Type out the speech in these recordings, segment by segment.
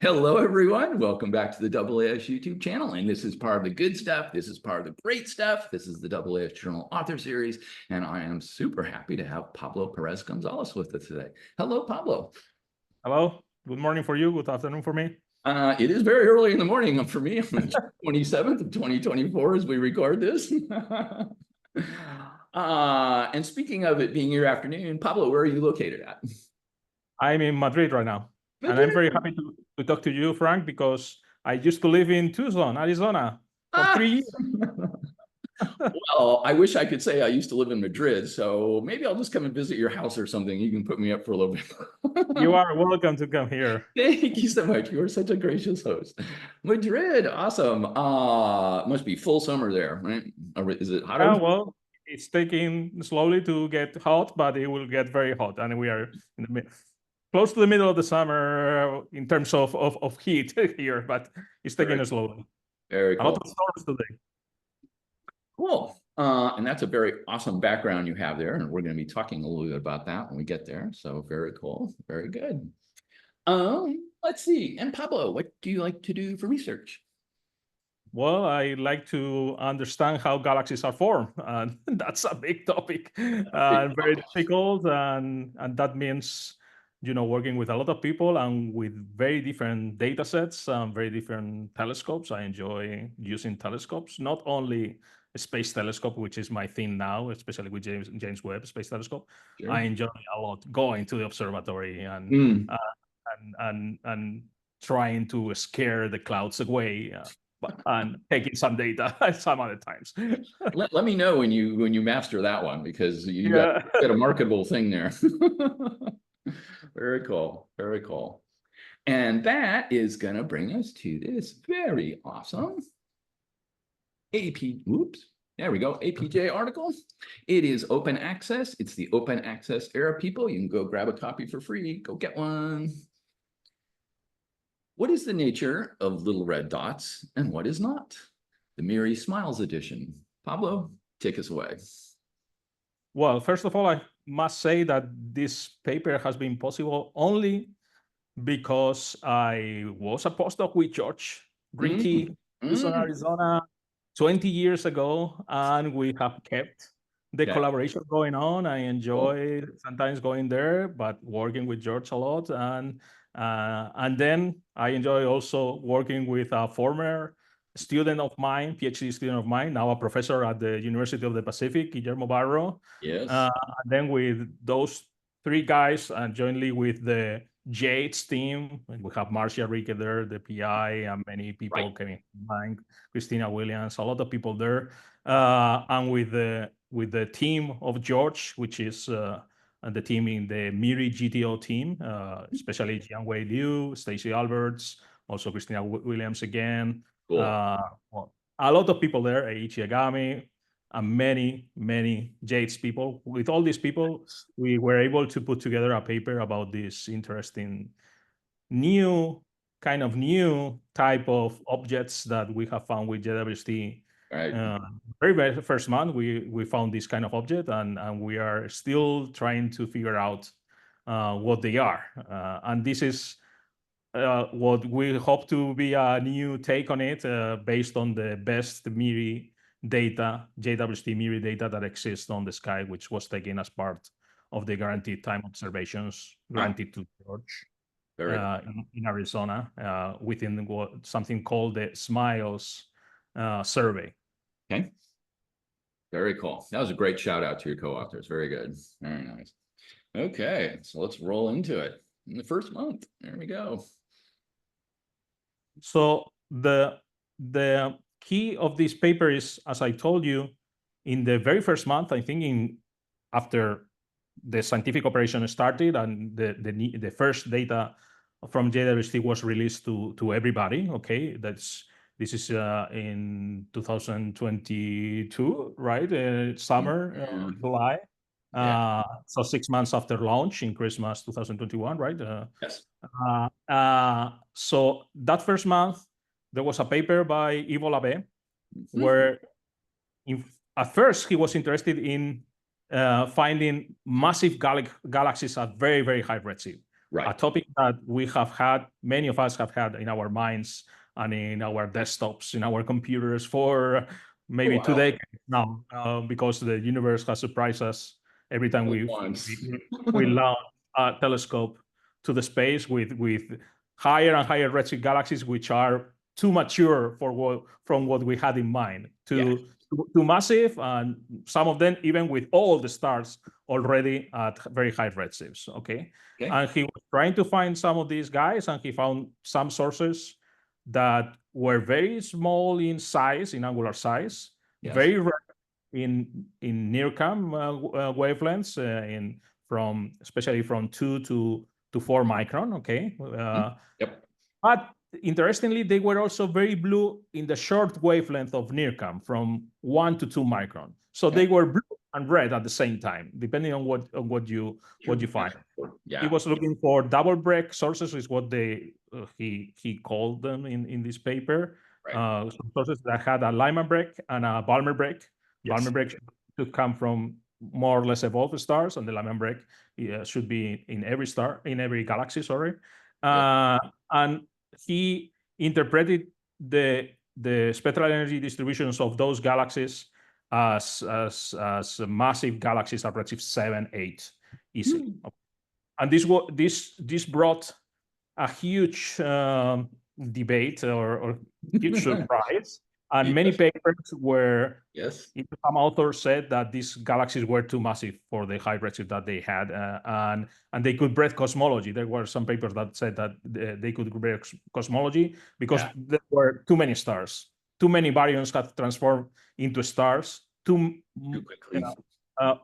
Hello, everyone. Welcome back to the AAS YouTube channel. And this is part of the good stuff. This is part of the great stuff. This is the AAS Journal Author Series. And I am super happy to have Pablo Pérez-González with us today. Hello, Pablo. Hello. Good morning for you. Good afternoon for me. It is very early in the morning for me on the 27th of 2024 as we record this. And speaking of it being your afternoon, Pablo, where are you located at? I'm in Madrid right now. Madrid. And I'm very happy to talk to you, Frank, because I used to live in Tucson, Arizona for 3 years. Well, I wish I could say I used to live in Madrid, so maybe I'll just come and visit your house or something. You can put me up for a little bit. You are welcome to come here. Thank you so much. You are such a gracious host. Madrid, awesome. Must be full summer there, right? Or is it hotter? Yeah, well, it's taking slowly to get hot, but it will get very hot. And we are in the close to the middle of the summer in terms of heat here, but it's taking it slowly. Very cool. A lot of storms today. Cool. And that's a very awesome background you have there. And we're going to be talking a little bit about that when we get there. So very cool. Very good. Let's see. And Pablo, what do you like to do for research? Well, I like to understand how galaxies are formed, and that's a big topic, and very difficult, and that means, working with a lot of people and with very different data sets, very different telescopes. I enjoy using telescopes, not only a space telescope, which is my thing now, especially with James Webb Space Telescope. Sure. I enjoy a lot going to the observatory and trying to scare the clouds away. And taking some data some other times. Let me know when you master that one, because you got a marketable thing there. Very cool. Very cool. And that is going to bring us to this very awesome there we go, APJ article. It is open access. It's the open access era, people. You can go grab a copy for free. Go get one. What is the nature of little red dots and what is not? The MIRI Smiles edition. Pablo, take us away. Well, first of all, I must say that this paper has been possible only because I was a postdoc with George Ricky in Arizona 20 years ago, and we have kept the collaboration going on. I enjoy sometimes going there, but working with George a lot. And then I enjoy also working with a former student of mine, PhD student of mine, now a professor at the University of the Pacific, Guillermo Barro. Yes. And then with those three guys, and jointly with the JADES team, and we have Marcia Rique there, the PI, and many people coming behind, Christina Williams, a lot of people there. And with the team of George, which is the team in the MIRI GTO team, especially Jianwei Liu, Stacy Alberts, also Christina Williams again. Cool. Well, a lot of people there, Eiichi Agami, and many JADES people. With all these people, we were able to put together a paper about this interesting new type of objects that we have found with JWST. Right. Very first month, we found this kind of object, and we are still trying to figure out what they are. And this is what we hope to be a new take on it, based on the best MIRI data, JWST MIRI data that exists on the sky, which was taken as part of the guaranteed time observations granted to George in Arizona, within something called the SMILES survey. Okay. Very cool. That was a great shout out to your co-authors. Very good. Very nice. Okay, so let's roll into it. In the first month, there we go. So the key of this paper is, as I told you, in the very first month, I think after the scientific operation started and the first data from JWST was released to everybody. Okay, this is in 2022, right? Summer, July. So 6 months after launch in Christmas 2021, right? Yes. So that first month, there was a paper by Ivo Labe, where at first he was interested in finding massive galaxies at very, very high redshift. a topic that we have had, many of us have had in our minds and in our desktops, in our computers for maybe 2 decades now, because the universe has surprised us every time we launch a telescope to the space with higher and higher redshift galaxies, which are too mature from what we had in mind, too massive, and some of them even with all the stars already at very high redshifts. Okay. And he was trying to find some of these guys, and he found some sources that were very small in size, in angular size, very rare in NIRCam wavelengths, especially from 2 to 4 micron. Okay. But interestingly, they were also very blue in the short wavelength of NIRCam, from 1 to 2 micron. So they were blue and red at the same time, depending on what you find. He was looking for double break sources, is what he called them in this paper. Some sources that had a Lyman break and a Balmer break. Balmer break should come from more or less evolved stars, and the Lyman break should be in every star, in every galaxy. Sorry. And he interpreted the spectral energy distributions of those galaxies as massive galaxies at redshift 7, 8, easy. And this brought a huge debate or huge surprise. And many papers where some authors said that these galaxies were too massive for the high redshift that they had, and they could break cosmology. There were some papers that said that they could break cosmology because there were too many stars. Too many baryons had transformed into stars. Too quickly.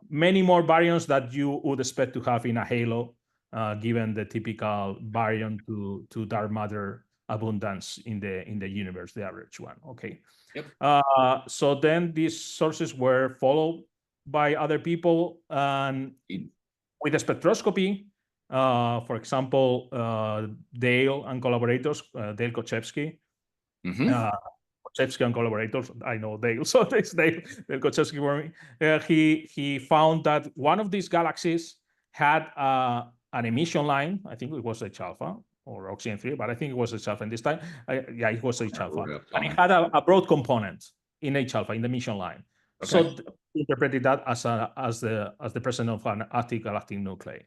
Many more baryons that you would expect to have in a halo, given the typical baryon to dark matter abundance in the universe, the average one. Okay. So then these sources were followed by other people, and with the spectroscopy, for example, Dale and collaborators, Dale Kochevsky, Kochevsky and collaborators. I know Dale, so it's Dale Kochevsky for me. He found that one of these galaxies had an emission line. I think it was H alpha or oxygen 3, but I think it was H alpha in this time. It was H alpha. And it had a broad component in H alpha in the emission line. So interpreted that as the presence of an active galactic nuclei.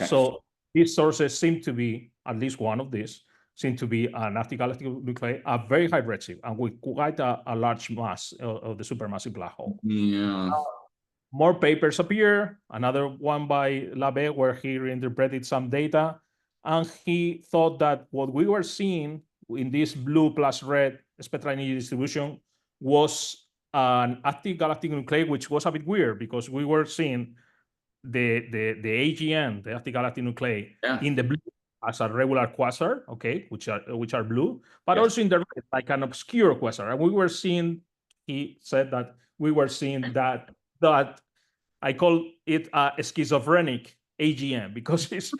So these sources seem to be, at least one of these, seem to be an active galactic nuclei, a very high redshift, and with quite a large mass of the supermassive black hole. More papers appear, another one by Labbe, where he reinterpreted some data, and he thought that what we were seeing in this blue plus red spectral energy distribution was an active galactic nuclei, which was a bit weird because we were seeing the AGN, the active galactic nuclei, in the blue as a regular quasar, okay, which are blue, but also in the red, like an obscure quasar. And we were seeing, he said that we were seeing that I call it a schizophrenic AGM because it's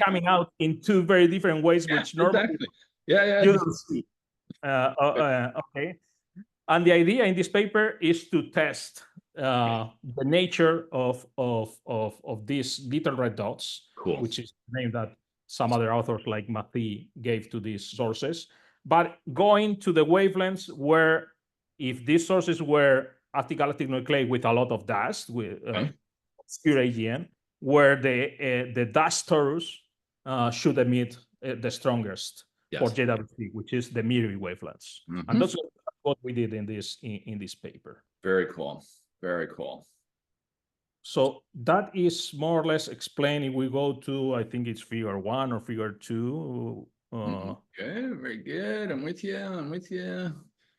coming out in two very different ways, which normally you don't see. Okay. And the idea in this paper is to test the nature of these little red dots, which is the name that some other authors like Mathy gave to these sources, but going to the wavelengths where, if these sources were active galactic nuclei with a lot of dust, with obscure AGN, where the dust torus should emit the strongest for JWST, which is the MIRI wavelengths. And that's what we did in this paper. Very cool. Very cool. So that is more or less explained. If we go to, I think it's figure 1 or figure 2. Okay, very good. I'm with you.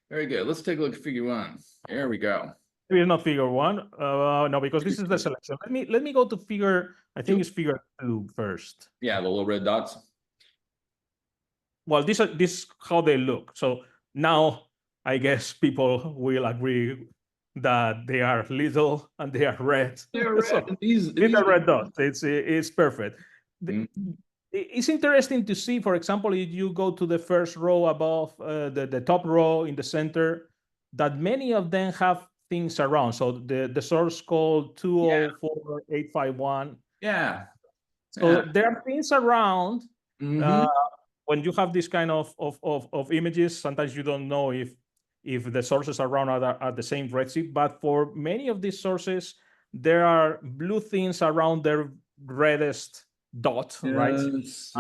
Very good. Let's take a look at figure 1. There we go. Maybe not figure 1. No, because this is the selection. Let me go to figure, I think it's figure 2 first. Yeah, the little red dots. Well, this is how they look. So now I guess people will agree that they are little and they are red. They're red. So these are red dots. It's perfect. It's interesting to see, for example, if you go to the first row above, the top row in the center, that many of them have things around. So the source code 204851. So there are things around. Mhm. When you have this kind of images, sometimes you don't know if the sources around are the same redshift. But for many of these sources, there are blue things around their reddest dot, right? Yes,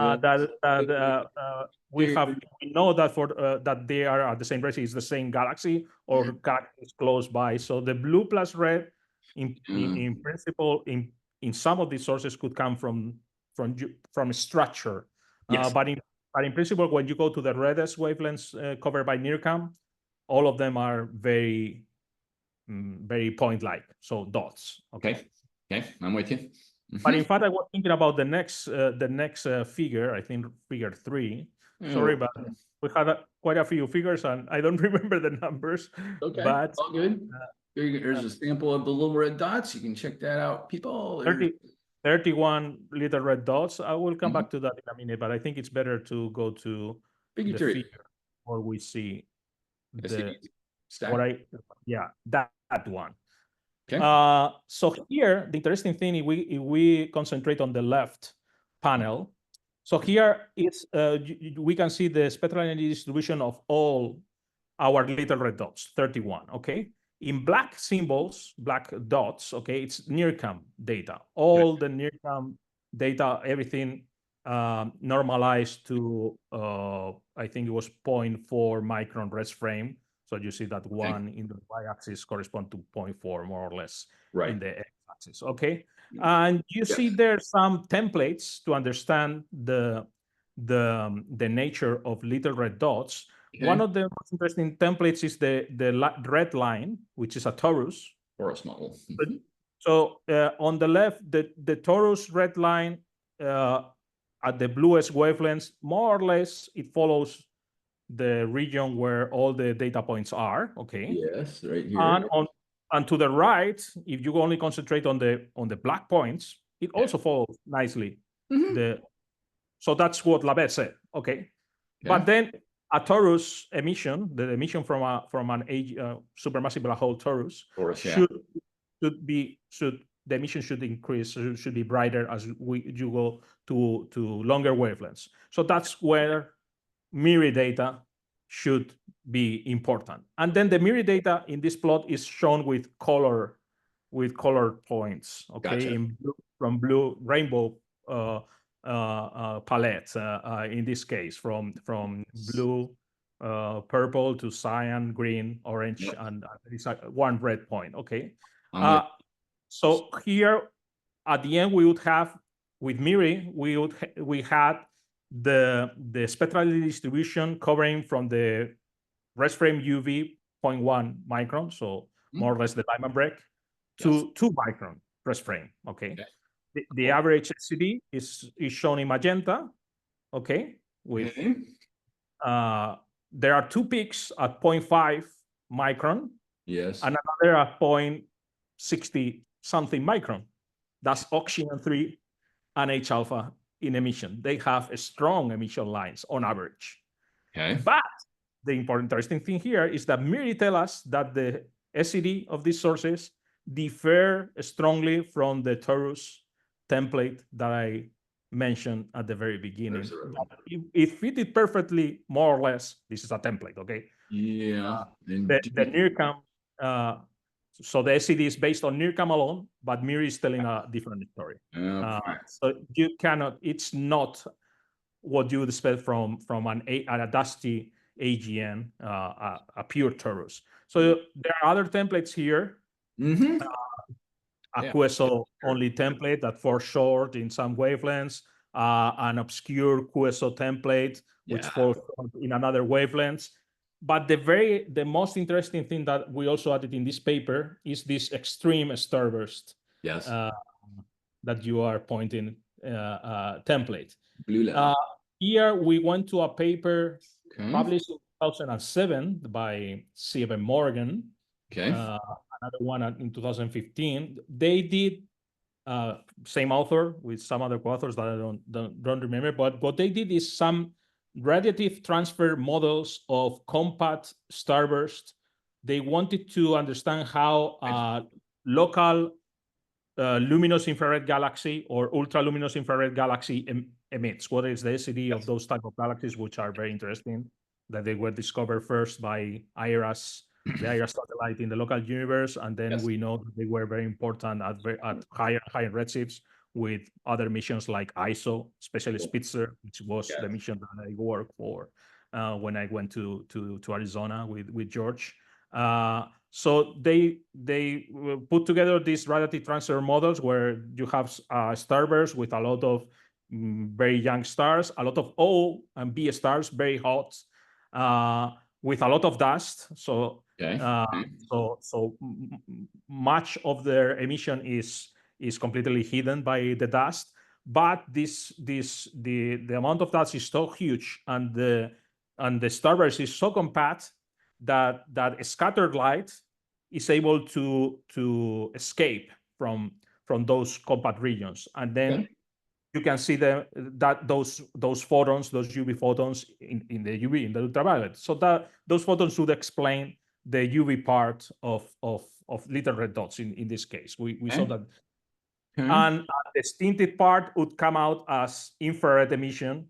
We know that for that they are at the same redshift, it's the same galaxy or galaxies close by. So the blue plus red, in principle, in some of these sources could come from structure. Yes. But in principle, when you go to the reddest wavelengths covered by NIRCam, all of them are very, very point-like, so dots. Okay. Okay, I'm with you. But in fact, I was thinking about the next figure. I think figure 3. Sorry, but we had quite a few figures, and I don't remember the numbers. Okay, But all good. There's a sample of the little red dots. You can check that out, people. 31 little red dots. I will come back to that in a minute, but I think it's better to go to Figure the 3. figure where we see that one. Okay. So here, the interesting thing, if we concentrate on the left panel, so here it's we can see the spectral energy distribution of all our little red dots, 31. Okay. In black symbols, black dots, okay, it's NIRCam data. All the NIRCam data, everything normalized to, I think it was 0.4 micron rest frame. So you see that one in the y-axis correspond to 0.4 more or less in the x-axis, okay? And you see there some templates to understand the nature of little red dots. One of the most interesting templates is the red line, which is a torus. Torus model. So on the left, the torus red line at the bluest wavelengths, more or less, it follows the region where all the data points are. Okay. Yes, right here. And to the right, if you only concentrate on the black points, it also follows nicely. So that's what Labette said. Okay. But then a torus emission, the emission from an supermassive black hole torus, the emission should increase, should be brighter as you go to longer wavelengths. So that's where MIRI data should be important. And then the MIRI data in this plot is shown with color points, okay, from blue rainbow palettes in this case, from blue, purple to cyan, green, orange, and one red point. Okay. So here at the end we would have with MIRI we had the spectral distribution covering from the rest frame UV 0.1 micron, so more or less the diamond break, to 2 micron rest frame. Okay. The average SCD is shown in magenta. Okay. With there are 2 peaks at 0.5 micron. Yes. And another at 0.60 something micron. That's oxygen 3 and H alpha in emission. They have strong emission lines on average. Okay. But the interesting thing here is that MIRI tell us that the SCD of these sources differ strongly from the torus template that I mentioned at the very beginning. It fitted perfectly, more or less. This is a template, okay? Yeah. The NIRCam, so the SCD is based on NIRCam alone, but MIRI is telling a different story. So you cannot, it's not what you would expect from a dusty AGN, a pure torus. So there are other templates here. A QSO only template that falls short in some wavelengths, an obscure QSO template which falls in another wavelengths. But the most interesting thing that we also added in this paper is this extreme starburst. Yes. That you are pointing template. Blue level. Here we went to a paper published in 2007 by C.F. Morgan. Okay. Another one in 2015. They did same author with some other co-authors that I don't remember. But what they did is some radiative transfer models of compact starburst. They wanted to understand how local luminous infrared galaxy or ultra-luminous infrared galaxy emits. What is the density of those type of galaxies, which are very interesting, that they were discovered first by AAS, the AAS satellite in the local universe, and then we know that they were very important at higher redshifts with other missions like ISO, especially Spitzer, which was the mission that I worked for when I went to Arizona with George. So they put together these radiative transfer models where you have starbursts with a lot of very young stars, a lot of O and B stars, very hot, with a lot of dust. So much of their emission is completely hidden by the dust. But the amount of dust is so huge, and the starburst is so compact that scattered light is able to escape from those compact regions, and then you can see those photons, those UV photons in the ultraviolet. So that those photons should explain the UV part of little red dots in this case. We saw that. And the stinted part would come out as infrared emission.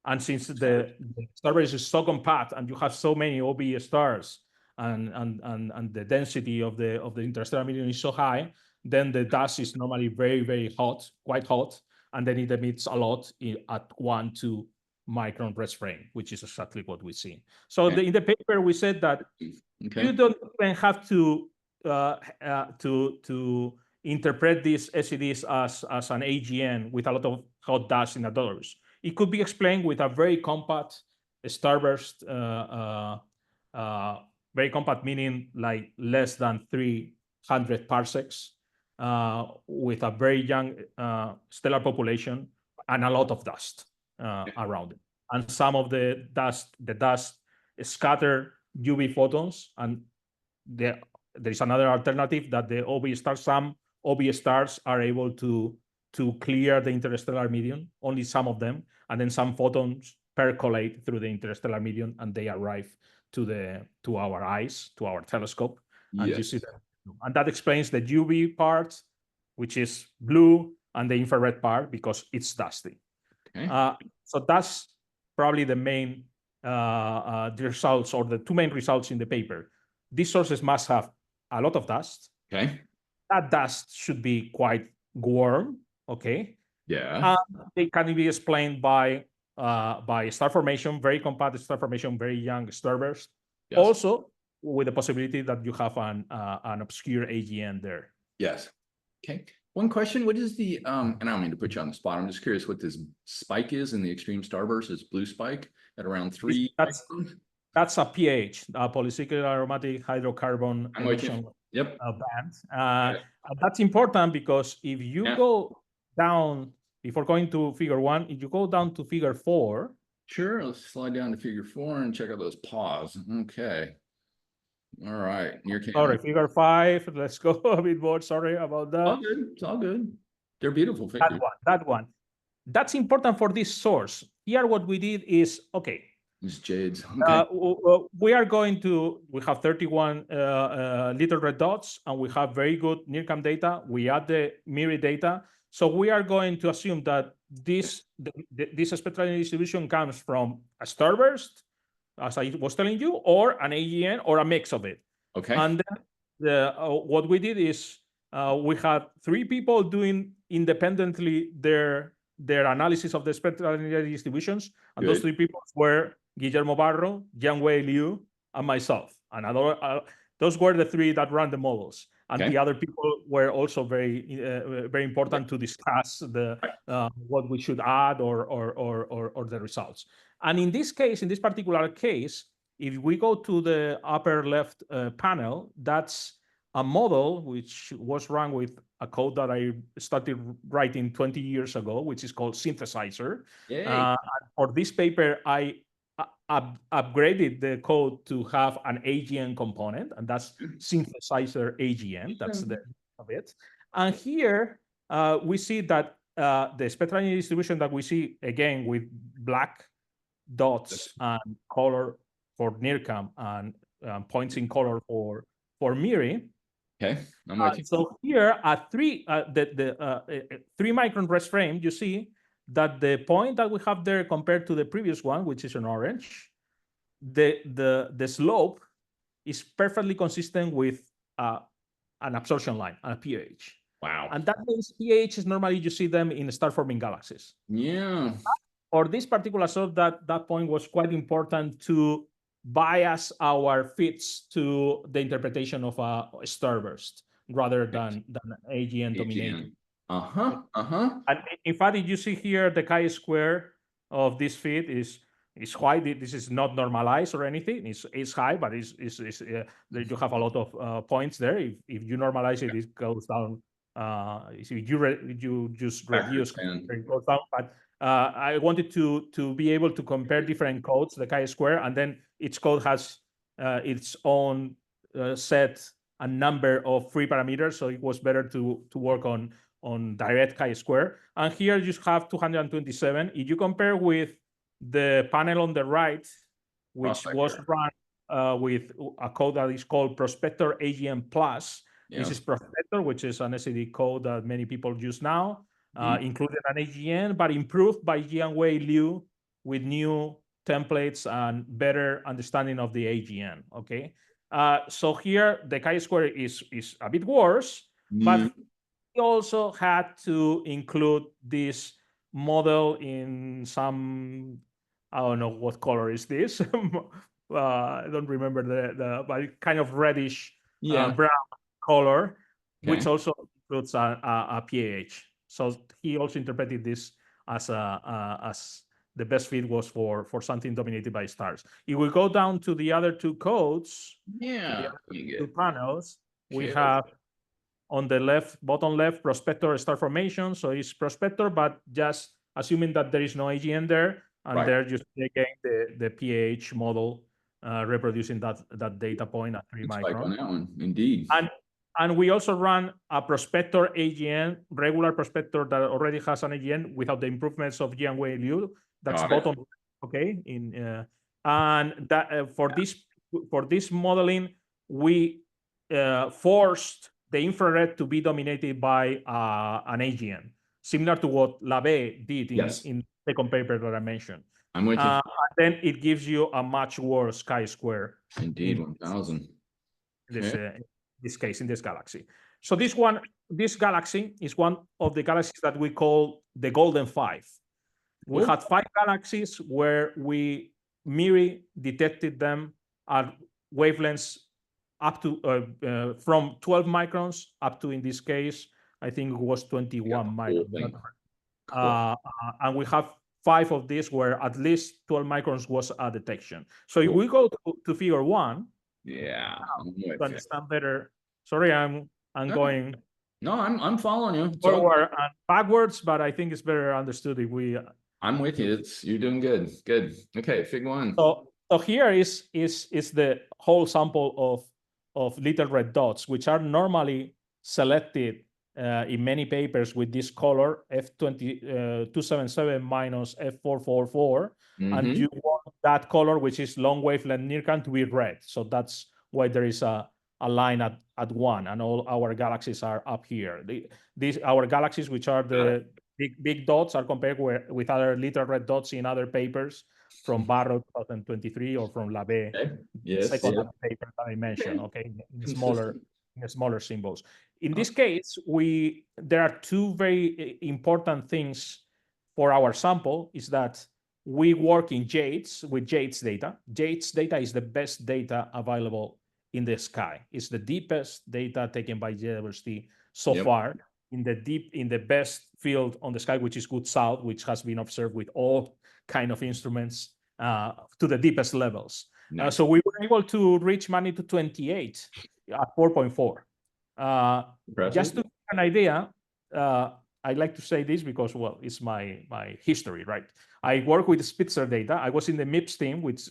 And since the starburst is so compact and you have so many OB stars and the density of the interstellar medium is so high, then the dust is normally very, very hot, quite hot, and then it emits a lot at 1-2 micron rest frame, which is exactly what we see. So in the paper we said that you don't even have to interpret these SEDs as an AGN with a lot of hot dust in the dollars. It could be explained with a very compact starburst, very compact meaning like less than 300 parsecs, with a very young stellar population and a lot of dust around it. And some of the dust scatter UV photons, and there is another alternative that the OB stars, some OB stars are able to clear the interstellar medium, only some of them, and then some photons percolate through the interstellar medium and they arrive to our eyes, to our telescope, and you see them. And that explains the UV part, which is blue, and the infrared part because it's dusty. So that's probably the main the results, or the two main results in the paper. These sources must have a lot of dust. That dust should be quite warm. They can be explained by star formation, very compact star formation, very young starburst. Also, with the possibility that you have an obscure AGN there. One question: what is the and I don't mean to put you on the spot. I'm just curious what this spike is in the extreme starburst. Is blue spike at around 3? That's a pH, a polycyclic aromatic hydrocarbon emission band. That's important because if you go down, before going to figure 1, if you go down to figure 4. Sure, let's slide down to figure 4 and check out those paws. All right. Sorry, figure 5. Let's go a bit more. Sorry about that. All good. It's all good. They're beautiful figures. That one. That's important for this source. Here, what we did is, these jades. We have 31 little red dots, and we have very good NIRCam data. We add the MIRI data. So we are going to assume that this spectral distribution comes from a starburst, as I was telling you, or an AGN, or a mix of it. And then what we did is we had 3 people doing independently their analysis of the spectral distributions, and those 3 people were Guillermo Barro, Jianwei Liu, and myself. And those were the 3 that ran the models. And the other people were also very important to discuss what we should add or the results. And in this case, in this particular case, if we go to the upper left panel, that's a model which was run with a code that I started writing 20 years ago, which is called Synthesizer. For this paper, I upgraded the code to have an AGN component, and that's Synthesizer AGN. That's the of it. And here we see that the spectral distribution that we see, again, with black dots and color for NIRCam and points in color for MIRI, Okay, I'm with you. So here at the 3 micron rest frame, you see that the point that we have there compared to the previous one, which is in orange, the slope is perfectly consistent with an absorption line, a pH. Wow. And that means pH is normally you see them in star-forming galaxies. Yeah. For this particular sort, that point was quite important to bias our fits to the interpretation of a starburst rather than AGN dominated. And in fact, if you see here, the chi-square of this fit is high. This is not normalized or anything. It's high, but you have a lot of points there. If you normalize it, it goes down. If you just reduce, it goes down. But I wanted to be able to compare different codes, the chi-square, and then each code has its own set a number of free parameters. So it was better to work on direct chi-square. And here you have 227. If you compare with the panel on the right, which was run with a code that is called Prospector AGN Plus. Yeah. This is Prospector, which is an SED code that many people use now, including an AGN, but improved by Jianwei Liu with new templates and better understanding of the AGN. Okay, so here the chi-square is a bit worse, but we also had to include this model in some, I don't know what color is this. I don't remember but kind of reddish brown color, which also includes a pH. So he also interpreted this as as the best fit was for something dominated by stars. If we go down to the other two codes, two panels, we have on the left, bottom left, prospector star formation. So it's prospector, but just assuming that there is no AGN there, and there you see again the pH model reproducing that data point at 3 microns. On that one, indeed. And we also run a prospector AGN, regular prospector that already has an AGN without the improvements of Jianwei Liu. That's bottom, okay. And that for this modeling, we forced the infrared to be dominated by an AGN, similar to what Labe did in the second paper that I mentioned. I'm with you. Then it gives you a much worse chi-square. Indeed, 1000. This case, in this galaxy. So this galaxy is one of the galaxies that we call the Golden Five. We had 5 galaxies where MIRI detected them at wavelengths up to from 12 microns up to, in this case, I think it was 21 microns. And we have 5 of these where at least 12 microns was a detection. So if we go to figure 1, to understand better. Sorry, I'm going. No, I'm following you. Forward and backwards, but I think it's better understood if we. I'm with you. You're doing good. Good. Okay, figure 1. So here is the whole sample of little red dots, which are normally selected in many papers with this color F277 minus F444, and you want that color, which is long wavelength NIRCam, to be red. So that's why there is a line at 1, and all our galaxies are up here. Our galaxies, which are the big dots, are compared with other little red dots in other papers from Barrow 2023 or from Labe, second paper that I mentioned. Okay, in smaller symbols. In this case, there are 2 very important things for our sample. Is that we work in JADES with JADES data. JADES data is the best data available in the sky. It's the deepest data taken by JWST so far in the best field on the sky, which is Good South, which has been observed with all kind of instruments to the deepest levels. So we were able to reach magnitude 28 at 4.4. Just to give an idea, I like to say this because, well, it's my history, right? I work with Spitzer data. I was in the MIPS team, which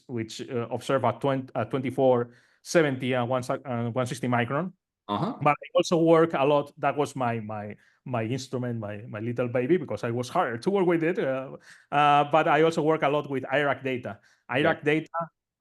observed at 2470 and 160 micron. But I also work a lot. That was my instrument, my little baby, because I was hired to work with it. But I also work a lot with IRAC data. IRAC data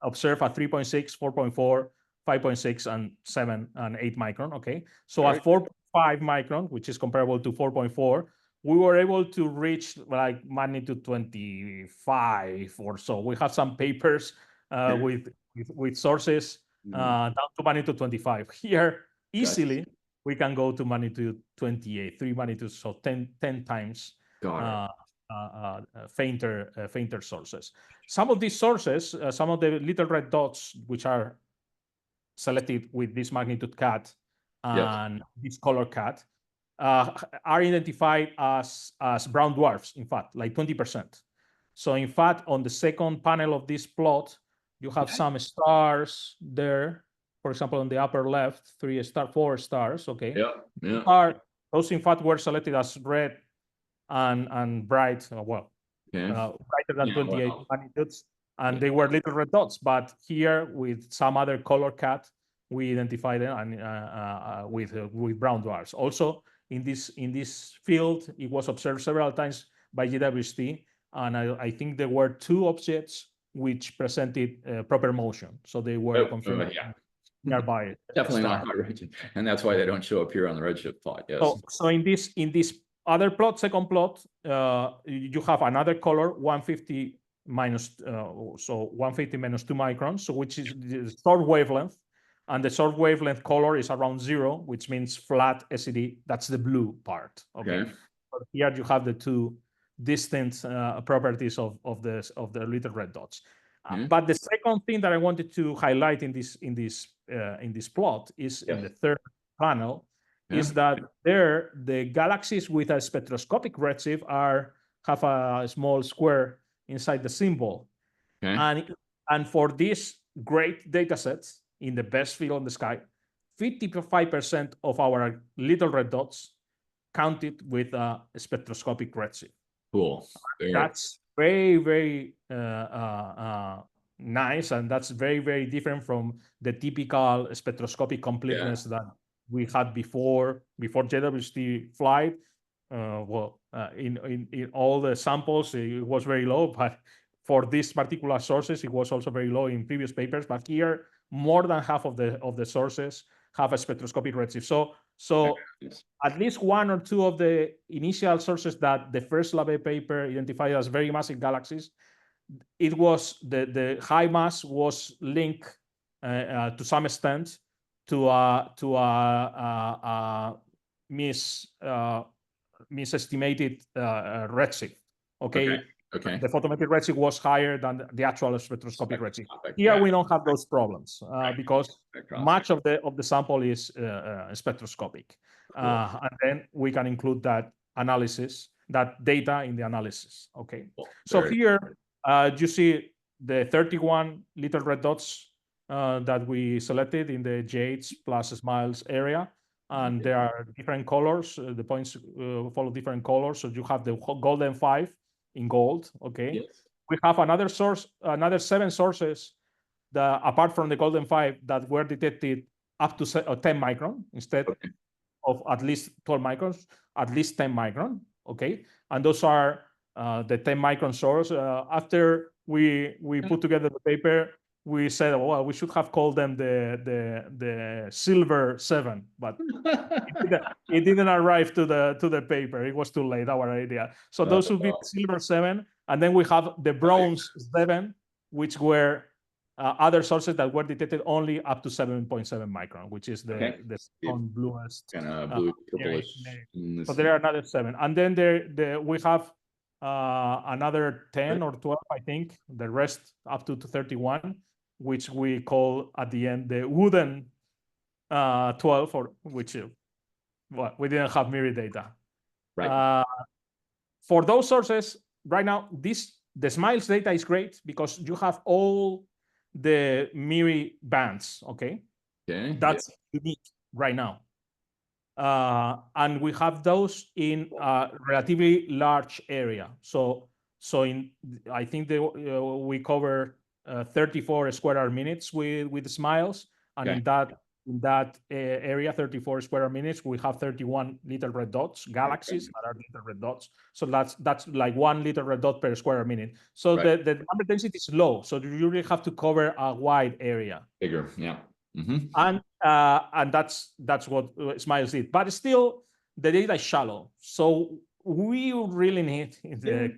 observe at 3.6, 4.4, 5.6, and 7 and 8 micron. Okay, so Very at 4.5 micron, which is comparable to 4.4, we were able to reach like magnitude 25 or so. We have some papers with sources down to magnitude 25. Here, easily, we can go to magnitude 28, 3 magnitudes, so 10 times fainter sources. Some of these sources, some of the little red dots, which are selected with this magnitude cut and this color cut, are identified as brown dwarfs, in fact, like 20%. So in fact, on the second panel of this plot, you have some stars there. For example, on the upper left, 4 stars, okay? Those in fact were selected as red and bright, brighter than 28 magnitudes, and they were little red dots. But here, with some other color cut, we identified them and with brown dwarfs. Also, in this field, it was observed several times by JWST, and I think there were 2 objects which presented proper motion, so they were confirmed nearby. Definitely not high redshift, and that's why they don't show up here on the redshift plot. Yes. So in this other plot, second plot, you have another color, 150 minus, so 150 minus 2 microns, so which is the short wavelength, and the short wavelength color is around 0, which means flat SED. That's the blue part. Okay. So here you have the 2 distinct properties of the little red dots. But the second thing that I wanted to highlight in this plot is in the third panel, is that there the galaxies with a spectroscopic redshift have a small square inside the symbol, and for these great data sets in the best field in the sky, 55% of our little red dots counted with a spectroscopic redshift. Cool. That's very, very nice, and that's very, very different from the typical spectroscopic completeness that we had before JWST flight. In all the samples, it was very low, but for these particular sources, it was also very low in previous papers. But here, more than half of the sources have a spectroscopic redshift. So at least 1 or 2 of the initial sources that the first Labé paper identified as very massive galaxies, it was the high mass was linked to some extent to a misestimated redshift. Okay. The photometric redshift was higher than the actual spectroscopic redshift. Here we don't have those problems because much of the sample is spectroscopic, and then we can include that data in the analysis. Okay. So here you see the 31 little red dots that we selected in the Jades plus Smiles area. And there are different colors. The points follow different colors. So you have the golden 5 in gold. Okay. We have another 7 sources that, apart from the golden 5, that were detected up to 10 micron instead of at least 12 microns, at least 10 micron. Okay. And those are the 10 micron source. After we put together the paper, we said, well, we should have called them the silver 7, but it didn't arrive to the paper. It was too late, our idea. So those would be silver 7, and then we have the bronze 7, which were other sources that were detected only up to 7.7 micron, which is the bluest. Kind of blue, purplish. So there are another 7, and then we have another 10 or 12, I think. The rest up to 31. Which we call at the end the wooden 12, or which we didn't have MIRI data. Right. For those sources, right now, the Smiles data is great because you have all the MIRI bands. Okay. That's unique right now. And we have those in a relatively large area. So I think we cover 34 square arc minutes with Smiles, and in that area, 34 square arc minutes, we have 31 little red dots, galaxies that are little red dots. So that's like 1 little red dot per square arc minute. So the number density is low. So you really have to cover a wide area. Bigger, yeah. And that's what Smiles did. But still, the data is shallow, so we really need in the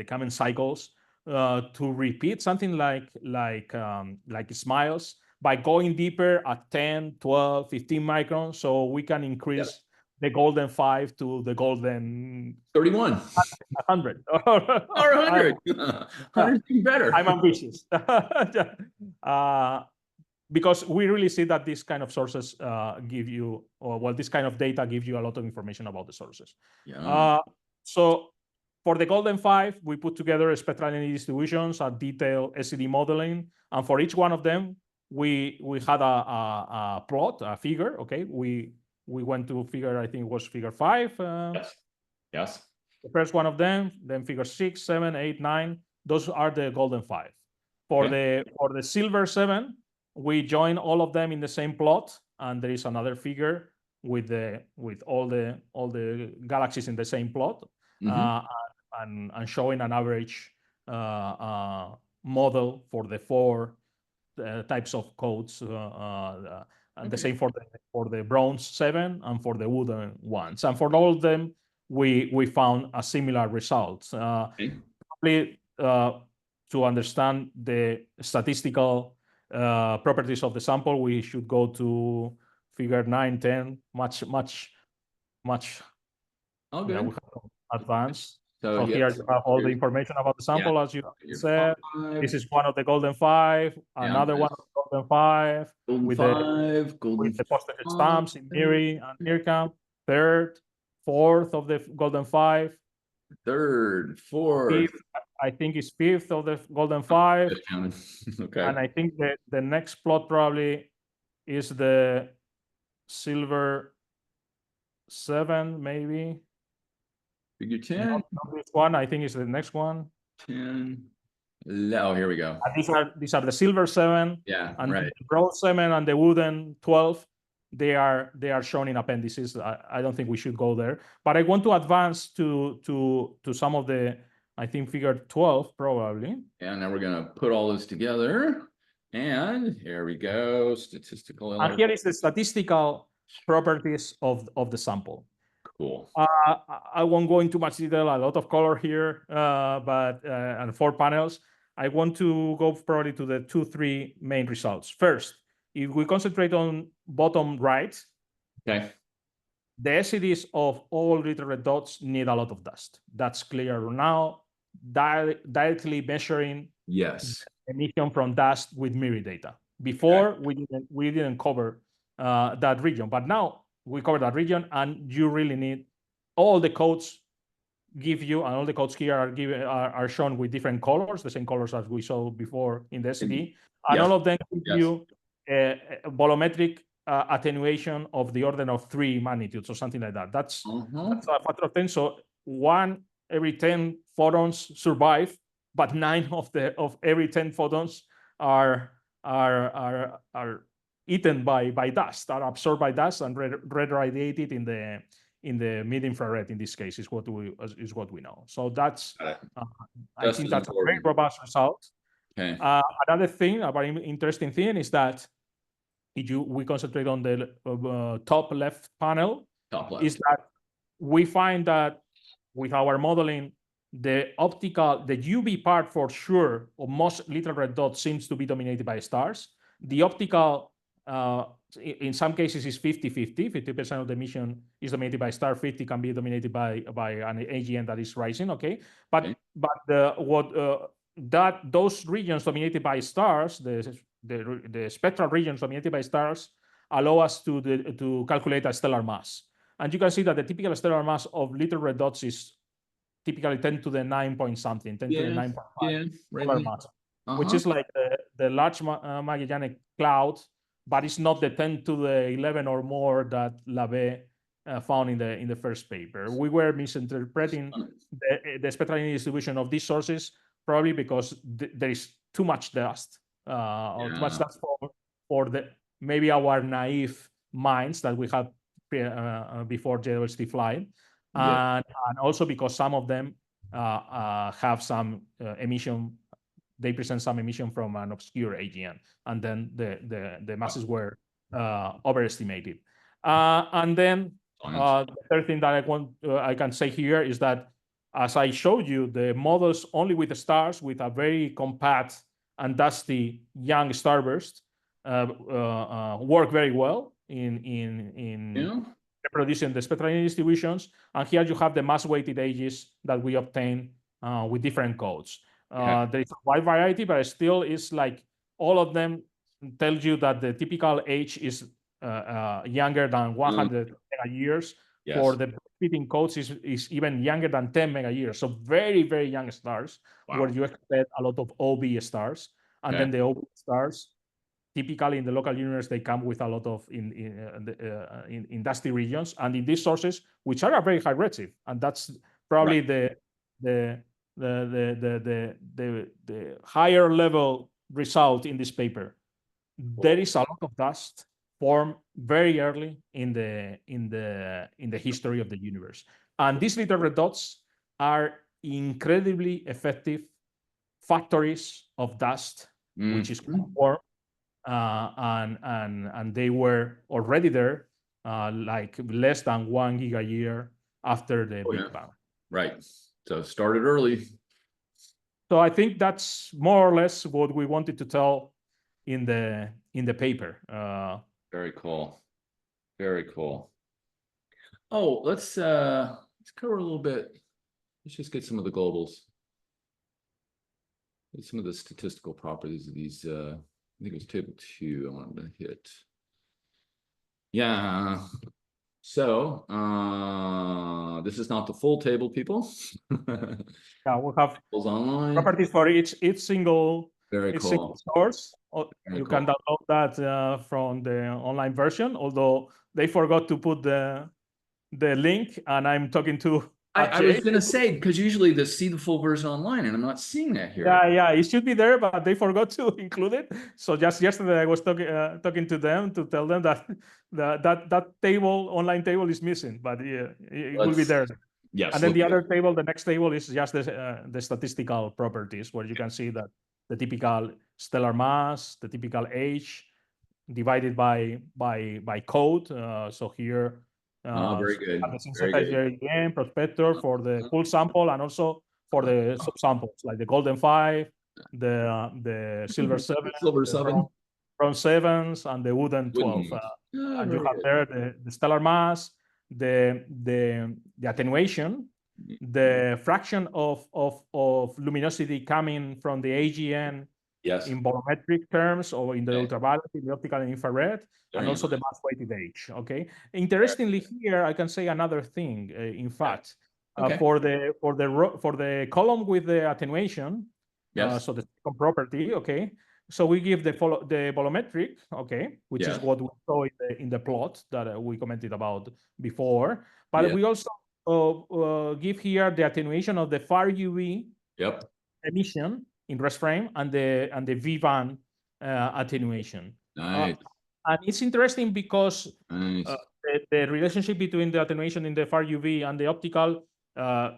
coming cycles to repeat something like Smiles by going deeper at 10, 12, 15 microns, so we can increase the golden 5 to the golden 31 100 or 100. 100 is better. I'm ambitious. Because we really see that this kind of sources give you, this kind of data gives you a lot of information about the sources. So for the golden 5, we put together spectral energy distributions, a detailed SED modeling, and for each one of them, we had a plot, a figure. Okay, we went to figure, I think it was figure 5. Yes. The first one of them, then figure 6, 7, 8, 9. Those are the golden 5. For the silver 7, we join all of them in the same plot, and there is another figure with all the galaxies in the same plot, and showing an average model for the 4 types of codes, and the same for the bronze 7 and for the wooden ones. And for all of them, we found a similar result. Probably to understand the statistical properties of the sample, we should go to figure 9, 10, much advanced. So here you have all the information about the sample, as you said. 5. This is one of the golden 5, another one of the golden 5, with the postage stamps in MIRI and IRCAM. Third, fourth of the golden 5. Third, fourth. Fifth, I think is fifth of the golden 5. Okay. And I think the next plot probably is the silver 7, maybe. Figure 10. Not this one, I think is the next one. 10. Oh, here we go. And these are the silver 7. Yeah, and right. The bronze 7 and the wooden 12. They are shown in appendices. I don't think we should go there, but I want to advance to some of the, I think figure 12 probably. And now we're gonna put all this together, and here we go. Statistical. And here is the statistical properties of the sample. Cool. I won't go into much detail. A lot of color here, but and 4 panels. I want to go probably to the 2-3 main results. First, if we concentrate on bottom right, okay, the SEDs of all little red dots need a lot of dust. That's clear now. Directly measuring emission from dust with MIRI data. Before we didn't cover that region, but now we cover that region, and you really need all the codes give you, and all the codes here are shown with different colors, the same colors as we saw before in the SED, and all of them give you a volumetric attenuation of the order of 3 magnitudes or something like that. That's a factor of 10. So 1 every 10 photons survive, but 9 of every 10 photons are eaten by dust, are absorbed by dust and radiated in the mid-infrared. In this case, is what we know. So that's I think that's a very robust result. Okay. Another thing, a very interesting thing, is that if we concentrate on the top left panel, is that we find that with our modeling, the UV part for sure of most little red dots seems to be dominated by stars. The optical, in some cases, is 50-50. 50% of the emission is dominated by star. 50 can be dominated by an AGN that is rising. Okay, but those regions dominated by stars, the spectral regions dominated by stars, allow us to calculate a stellar mass. And you can see that the typical stellar mass of little red dots is typically 10 to the 9 point something, 10 to the 9.5 stellar mass, which is like the large Magellanic Cloud, but it's not the 10 to the 11 or more that Labé found in the first paper. We were misinterpreting the spectral energy distribution of these sources, probably because there is too much dust, or too much dust for maybe our naive minds that we had before JWST flight, and also because some of them have some emission they present some emission from an obscure AGN, and then the masses were overestimated. And then the third thing that I can say here is that, as I showed you, the models only with the stars with a very compact and dusty young starburst work very well in reproducing the spectral distributions. And here you have the mass-weighted ages that we obtain with different codes. There is a wide variety, but still is like all of them tell you that the typical age is younger than 100 mega years. Yes. For the fitting codes is even younger than 10 mega years. So very, very young stars, where you expect a lot of OB stars. And then the OB stars, typically in the local universe, they come with a lot of in dusty regions, and in these sources, which are a very high redshift, and that's probably the higher level result in this paper. There is a lot of dust formed very early in the history of the universe, and these little red dots are incredibly effective factories of dust, which is formed. And they were already there, like less than 1 giga year after the Big Bang. Right. So it started early. So I think that's more or less what we wanted to tell in the paper. Very cool. Very cool. Oh, let's cover a little bit. Let's just get some of the globals. Get some of the statistical properties of these. I think it was table 2 I wanted to hit. Yeah. So this is not the full table, people. Yeah, we have online properties for each single, single source. You can download that from the online version, although they forgot to put the link, and I'm talking to I was going to say, because usually they see the full version online, and I'm not seeing that here. Yeah, it should be there, but they forgot to include it. So just yesterday, I was talking to them to tell them that that table, online table, is missing, but it will be there. Yes. And then the other table, the next table, is just the statistical properties, where you can see that the typical stellar mass, the typical age, divided by code. So here. Very good. The synthesized again, prospector for the full sample, and also for the subsamples, like the golden 5, the silver 7, bronze 7s, and the wooden 12. And you have there the stellar mass, the attenuation, the fraction of luminosity coming from the AGN in volumetric terms, or in the ultraviolet, in the optical and infrared, and also the mass-weighted age. Okay. Interestingly, here I can say another thing. In fact, for the column with the attenuation, so the second property. Okay. So we give the volumetric. Okay, which is what we saw in the plot that we commented about before. But we also give here the attenuation of the far UV emission in rest frame, and the V-band attenuation. Nice. And it's interesting because the relationship between the attenuation in the far UV and the optical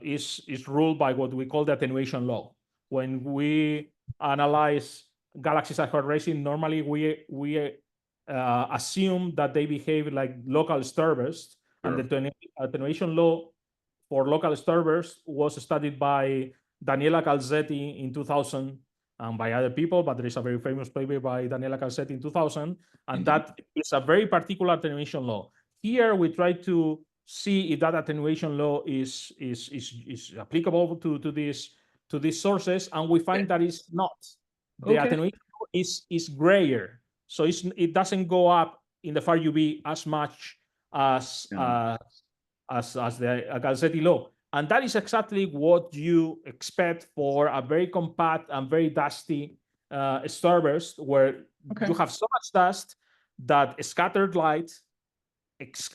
is ruled by what we call the attenuation law. When we analyze galaxies at hot racing, normally we assume that they behave like local starbursts, and the attenuation law for local starbursts was studied by Daniela Calzetti in 2000, and by other people, but there is a very famous paper by Daniela Calzetti in 2000, and that is a very particular attenuation law. Here we try to see if that attenuation law is applicable to these sources, and we find that it's not. The attenuation law is grayer, so it doesn't go up in the far UV as much as the Calzetti law. And that is exactly what you expect for a very compact and very dusty starburst, where you have so much dust that scattered light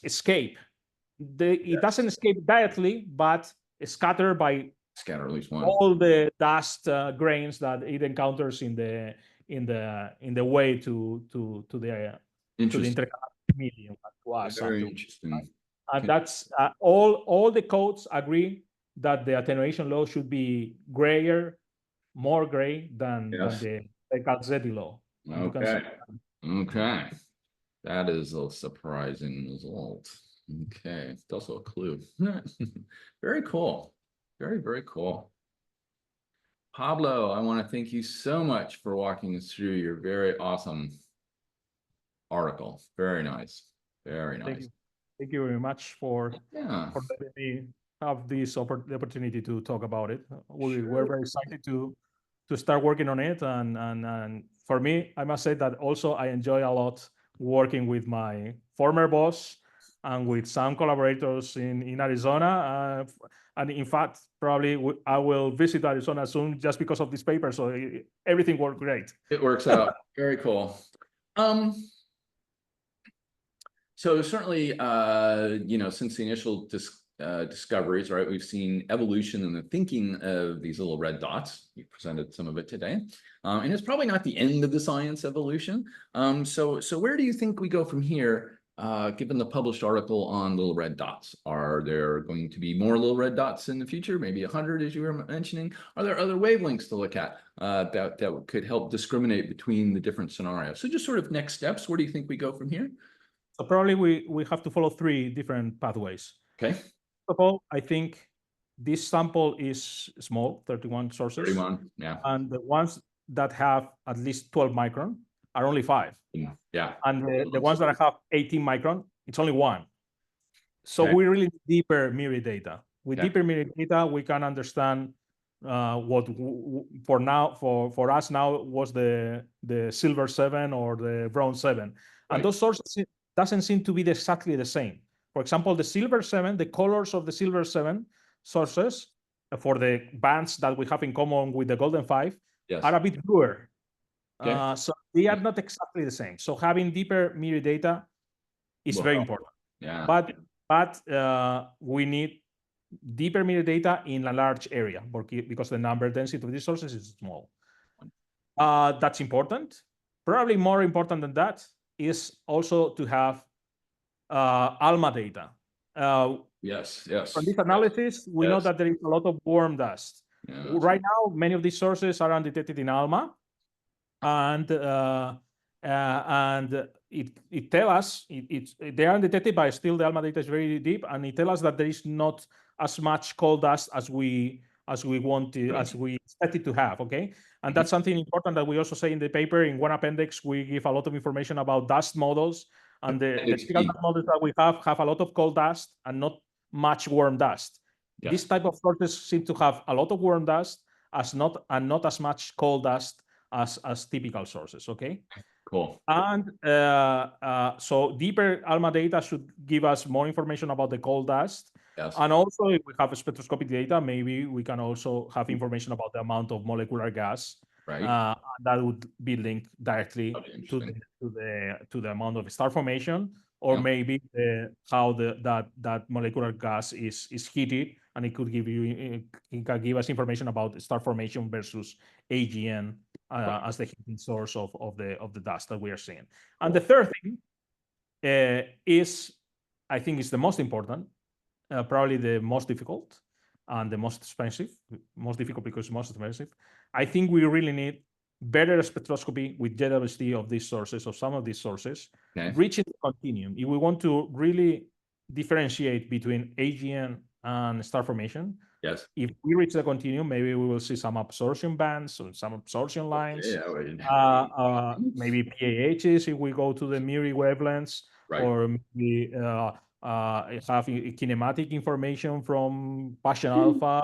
escape. It doesn't escape directly, but scattered by at least one. All the dust grains that it encounters in the way to the intergalactic medium to us. Very interesting. And that's all the codes agree that the attenuation law should be grayer more gray than Yes. the Galzetti law. And you can see. Okay. That is a surprising result. Okay. It's also a clue. Very cool. Very, very cool. Pablo, I want to thank you so much for walking us through your very awesome article. Very nice. Very nice. Thank you very much for Yeah. letting me have this the opportunity to talk about it. We're Sure. very excited to start working on it, and for me, I must say that also I enjoy a lot working with my former boss and with some collaborators in Arizona. And in fact, probably I will visit Arizona soon just because of this paper. So everything worked great. It works out. Very cool. So certainly, since the initial discoveries, right, we've seen evolution in the thinking of these little red dots. You presented some of it today, and it's probably not the end of the science evolution. So where do you think we go from here, given the published article on little red dots? Are there going to be more little red dots in the future? Maybe 100, as you were mentioning. Are there other wavelengths to look at that could help discriminate between the different scenarios? So just sort of next steps. Where do you think we go from here? So probably we have to follow 3 different pathways. Okay. First of all, I think this sample is small, 31 sources. 31, yeah. And the ones that have at least 12 micron are only 5. Yeah. And the ones that have 18 micron, it's only 1. So Okay. we really need deeper MIRI data. With deeper MIRI data, we can understand what for us now was the silver 7 or the bronze 7. And those sources doesn't seem to be exactly the same. For example, the silver 7, the colors of the silver 7 sources for the bands that we have in common with the golden 5 are a bit bluer. So they are not exactly the same. So having deeper MIRI data is very important. Yeah. But we need deeper MIRI data in a large area because the number density of these sources is small. That's important. Probably more important than that is also to have ALMA data. Yes. From this analysis, we know that there is a lot of warm dust. Right now, many of these sources are undetected in ALMA, and it tells us they are undetected, but still the ALMA data is very deep, and it tells us that there is not as much coal dust as we want to, as we expect it to have. Okay, and that's something important that we also say in the paper. In one appendix, we give a lot of information about dust models, and the typical dust models that we have a lot of coal dust and not much warm dust. This type of sources seem to have a lot of warm dust and not as much coal dust as typical sources. Okay. Cool. And so deeper ALMA data should give us more information about the coal dust. And also, if we have spectroscopic data, maybe we can also have information about the amount of molecular gas. That would be linked directly to the amount of star formation, or maybe how that molecular gas is heated, and it could give us information about star formation versus AGN as the heating source of the dust that we are seeing. And the third thing is, I think, is the most important, probably the most difficult and the most expensive. Most difficult because most expensive. I think we really need better spectroscopy with JWST of these sources, of some of these sources, reaching the continuum. If we want to really differentiate between AGN and star formation, if we reach the continuum, maybe we will see some absorption bands or some absorption lines, maybe PAHs if we go to the MIRI wavelengths, or maybe have kinematic information from Paschen alpha.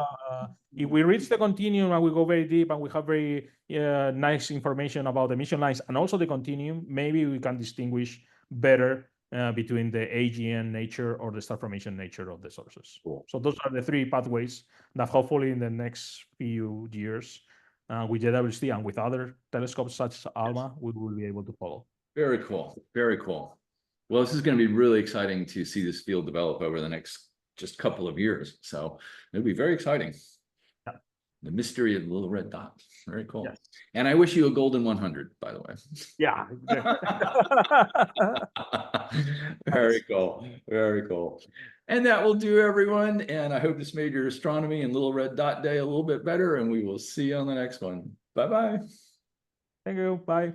If we reach the continuum and we go very deep and we have very nice information about the emission lines and also the continuum, maybe we can distinguish better between the AGN nature or the star formation nature of the sources. So those are the 3 pathways that hopefully in the next few years with JWST and with other telescopes such as ALMA, we will be able to follow. Very cool. Very cool. Well, this is going to be really exciting to see this field develop over the next just couple of years. So it'll be very exciting. The mystery of the little red dot. Very cool. Yes. And I wish you a golden 100, by the way. Yeah. Very cool. Very cool. And that will do, everyone. And I hope this made your astronomy and little red dot day a little bit better. And we will see you on the next one. Bye-bye. Thank you. Bye.